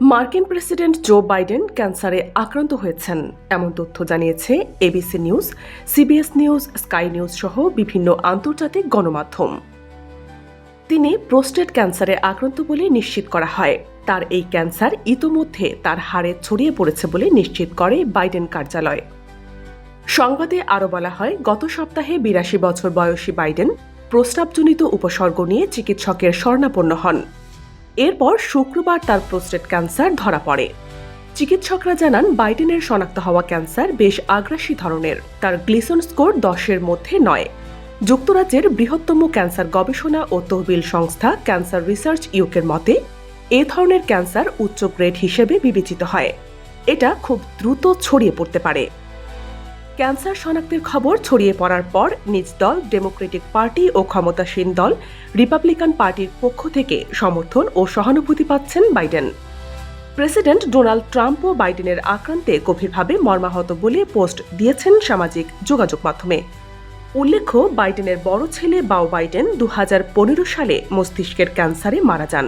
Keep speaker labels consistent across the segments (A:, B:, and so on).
A: মার্কিন president Joe Biden ক্যান্সারে আক্রান্ত হয়েছেন এমন তথ্য জানিয়েছে ABC news, CBS news, sky news সহ বিভিন্ন আন্তর্জাতিক গণমাধ্যম। তিনি প্রোস্টেট ক্যান্সারে আক্রান্ত বলে নিশ্চিত করা হয়। তার এই ক্যান্সার ইতোমধ্যে তার হাড়ে ছড়িয়ে পড়েছে বলে নিশ্চিত করে বাইডেন কার্যালয়। সংবাদে আরও বলা হয়, গত সপ্তাহে ৮২ বছর বয়সী বাইডেন প্রস্রাবজনিত উপসর্গ নিয়ে চিকিৎসকের শরণাপন্ন হন। এরপর শুক্রবার তার প্রোস্টেট ক্যান্সার ধরা পড়ে। চিকিৎসকরা জানান, বাইডেনের শনাক্ত হওয়া ক্যান্সার বেশ আগ্রাসী ধরনের। তার গ্লিসন স্কোর 10-এর মধ্যে নয়। যুক্তরাজ্যের বৃহত্তম ক্যান্সার গবেষণা ও তহবিল সংস্থা ক্যান্সার রিসার্চ ইউকের মতে এ ধরনের ক্যান্সার উচ্চ গ্রেড হিসেবে বিবেচিত হয়। এটা খুব দ্রুত ছড়িয়ে পড়তে পারে। ক্যান্সার শনাক্তের খবর ছড়িয়ে পড়ার পর নিজ দল ডেমোক্রেটিক পার্টি ও ক্ষমতাসীন দল রিপাবলিকান পার্টির পক্ষ থেকে সমর্থন ও সহানুভূতি পাচ্ছেন বাইডেন। প্রেসিডেন্ট ডোনাল্ড ট্রাম্পও বাইডেনের আক্রান্তে গভীরভাবে মর্মাহত বলে পোস্ট দিয়েছেন সামাজিক যোগাযোগ মাধ্যমে। উল্লেখ্য, বাইডেনের বড় ছেলে বাও বাইডেন 2015 সালে মস্তিষ্কের ক্যান্সারে মারা যান।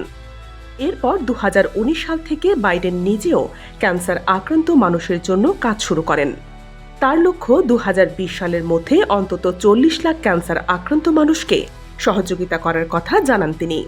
A: এরপর 2019 সাল থেকে বাইডেন নিজেও ক্যান্সার আক্রান্ত মানুষের জন্য কাজ শুরু করেন। তার লক্ষ্য 2020 সালের মধ্যে অন্তত 40 লাখ ক্যান্সার আক্রান্ত মানুষকে সহযোগিতা করার কথা জানান তিনি।